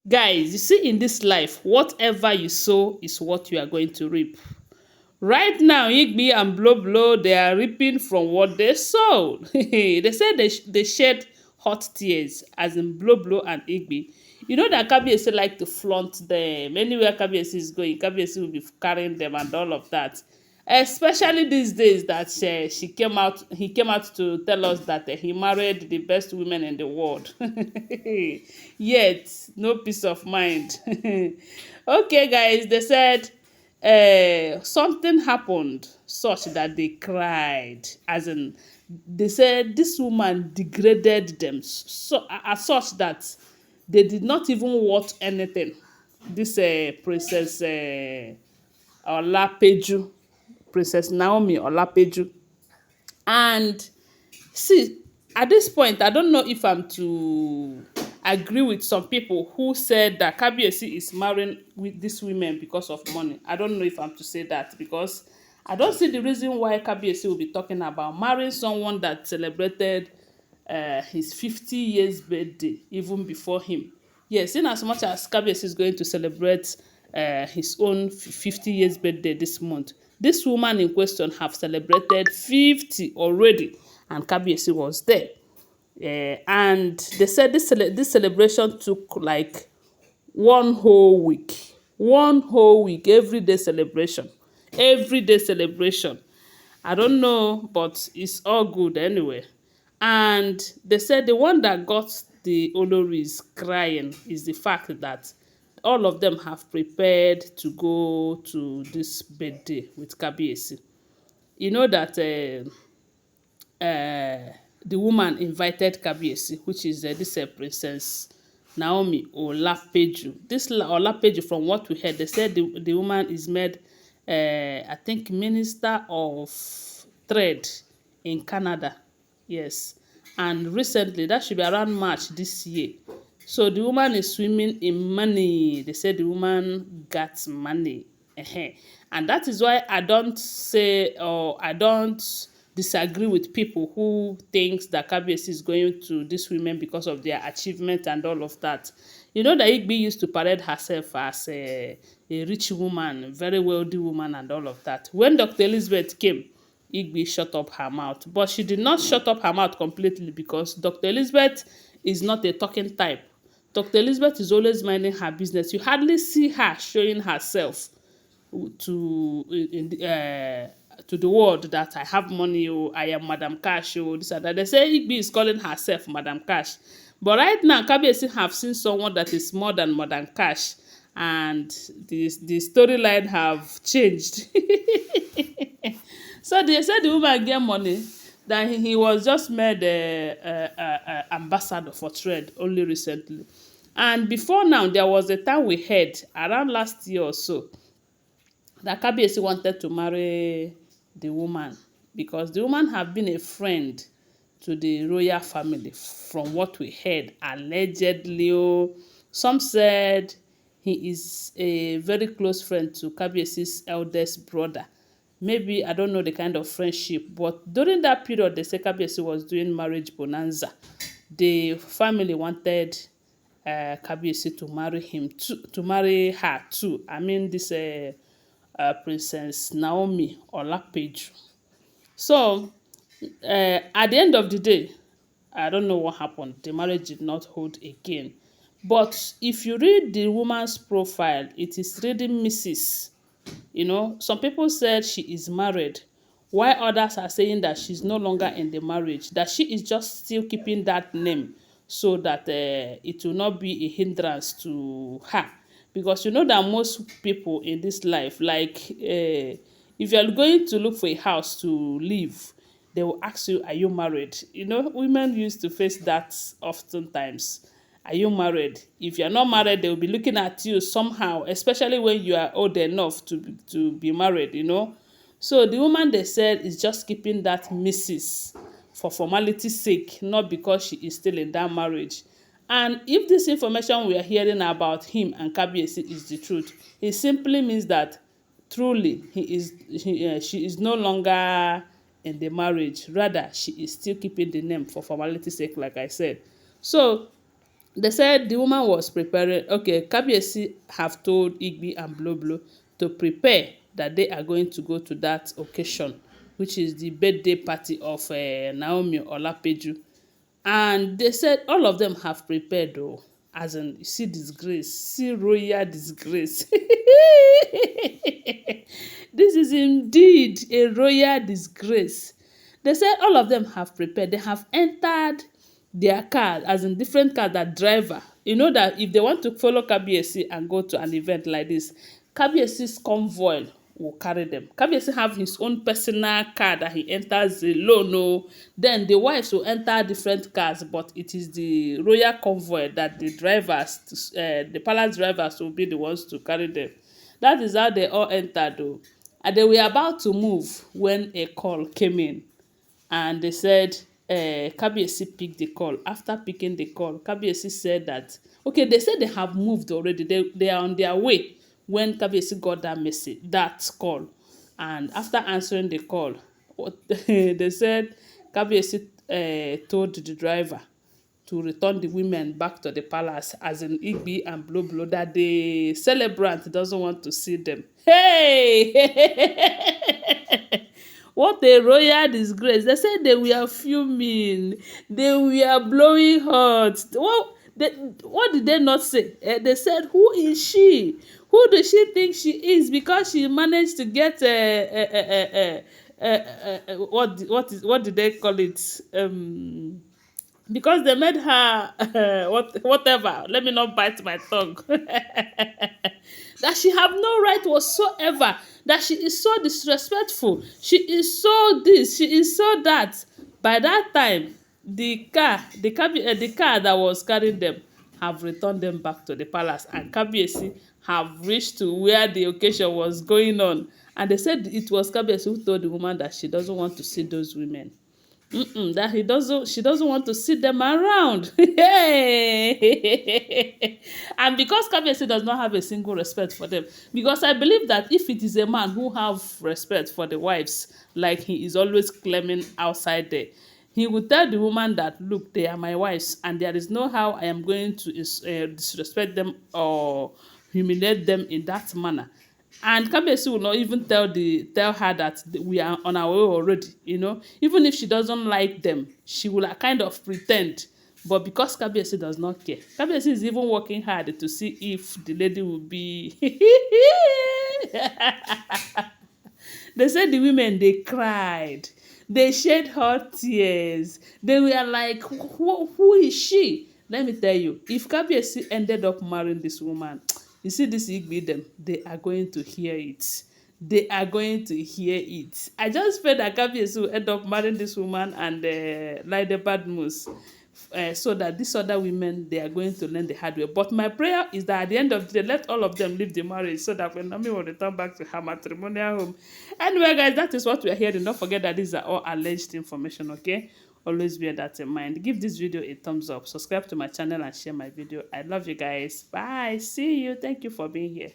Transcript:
Guys, you see, in this life, whatever you sow is what you are going to reap. Right now, Igbi and Blueblo, they are reaping from what they sowed. They said they shed hot tears, as in Blueblo and Igbi. You know that Kabiyesi like to flaunt them. Anywhere Kabiyesi is going, Kabiyesi will be carrying them and all of that. Especially these days that he came out to tell us that he married the best women in the world. Yet, no peace of mind. Okay, guys, they said something happened such that they cried. As in, they said this woman degraded them so as such that they did not even watch anything. This Princess Olapeju, Princess Naomi Olapeju. And see, at this point, I don't know if I'm to agree with some people who said that Kabiyesi is marrying with these women because of money. I don't know if I'm to say that because I don't see the reason why Kabiyesi will be talking about marrying someone that celebrated his 50 years birthday even before him. Yes, in as much as Kabiyesi is going to celebrate his own 50 years birthday this month, this woman in question have celebrated 50 already, and Kabiyesi was there. And they said this celebration took like one whole week, every day celebration. I don't know, but it's all good anyway. And they said the one that got the Olories crying is the fact that all of them have prepared to go to this birthday with Kabiyesi. You know that the woman invited Kabiyesi, which is this Princess Naomi Olapeju. This Olapeju, from what we heard, they said the woman is made, I think, Minister of Trade in Canada. Yes. And recently, that should be around March this year. So the woman is swimming in money. They said the woman got money. And that is why I don't say, or I don't disagree with people who thinks that Kabiyesi is going to these women because of their achievement and all of that. You know that Igbi used to parade herself as a rich woman, very wealthy woman and all of that. When Dr. Elizabeth came, Igbi shut up her mouth. But she did not shut up her mouth completely because Dr. Elizabeth is not a talking type. Dr. Elizabeth is always minding her business. You hardly see her showing herself to the world that I have money, oh, I am Madam Cash, oh, this and that. They say Igbi is calling herself Madam Cash. But right now, Kabiyesi have seen someone that is more than Madam Cash, and the storyline have changed. So they said the woman get money, that he was just made ambassador for trade only recently. And before now, there was a time we heard, around last year or so, that Kabiyesi wanted to marry the woman because the woman have been a friend to the royal family from what we heard, allegedly. Oh. Some said he is a very close friend to Kabiyesi's eldest brother. Maybe, I don't know the kind of friendship, but during that period, they say Kabiyesi was doing marriage bonanza. The family wanted Kabiyesi to marry him, to marry her too. I mean, this Princess Naomi Olapeju. So, at the end of the day, I don't know what happened. The marriage did not hold again. But if you read the woman's profile, it is reading Mrs. You know, some people said she is married, while others are saying that she's no longer in the marriage, that she is just still keeping that name so that it will not be a hindrance to her. Because you know that most people in this life, like if you're going to look for a house to live, they will ask you, are you married? You know, women used to face that oftentimes. Are you married? If you're not married, they will be looking at you somehow, especially when you are old enough to be married, you know. So the woman, they said, is just keeping that Mrs. for formality's sake, not because she is still in that marriage. And if this information we are hearing about him and Kabiyesi is the truth, it simply means that truly she is no longer in the marriage. Rather, she is still keeping the name for formality's sake, like I said. So They said the woman was preparing. Okay, Kabiyesi have told Igbi and Blueblo to prepare that they are going to go to that occasion, which is the birthday party of Naomi Olapeju. And they said all of them have prepared though. As in, you see disgrace, see royal disgrace. This is indeed a royal disgrace. They said all of them have prepared. They have entered their car, as in different cars, that driver. You know that if they want to follow Kabiyesi and go to an event like this, Kabiyesi's convoy will carry them. Kabiyesi have his own personal car that he enters alone. No, then the wives will enter different cars, but it is the royal convoy that the drivers, the palace drivers, will be the ones to carry them. That is how they all entered, though. And they were about to move when a call came in, and they said Kabiyesi picked the call. After picking the call, Kabiyesi said that, okay, they said they have moved already. They are on their way when Kabiyesi got that message, that call. And after answering the call, what they said, Kabiyesi told the driver to return the women back to the palace, as in Igbi and Blueblo, that the celebrant doesn't want to see them. Hey! What a royal disgrace. They said they were fuming. They were blowing hot. What did they not say? They said, who is she? Who does she think she is? Because she managed to get what did they call it? Because they made her whatever. Let me not bite my tongue. That she have no right whatsoever. That she is so disrespectful. She is so this. She is so that. By that time, the car that was carrying them have returned them back to the palace, and Kabiyesi have reached to where the occasion was going on. And they said it was Kabiyesi who told the woman that she doesn't want to see those women. That she doesn't want to see them around. Hey! And because Kabiyesi does not have a single respect for them, because I believe that if it is a man who have respect for the wives, like he is always claiming outside there, he would tell the woman that, look, they are my wives, and there is no how I am going to disrespect them or humiliate them in that manner. And Kabiyesi will not even tell her that we are on our way already, you know. Even if she doesn't like them, she will kind of pretend. But because Kabiyesi does not care, Kabiyesi is even working hard to see if the lady will be. They said the women, they cried. They shed hot tears. They were like, who is she? Let me tell you, if Kabiyesi ended up marrying this woman, you see this Igbi them, they are going to hear it. They are going to hear it. I just pray that Kabiyesi will end up marrying this woman and like the bad moose. So that these other women, they are going to learn the hard way. But my prayer is that at the end of the day, let all of them leave the marriage so that when Naomi will return back to her matrimonial home. Anyway, guys, that is what we are hearing. Don't forget that these are all alleged information, okay? Always bear that in mind. Give this video a thumbs up. Subscribe to my channel and share my video. I love you guys. Bye. See you. Thank you for being here.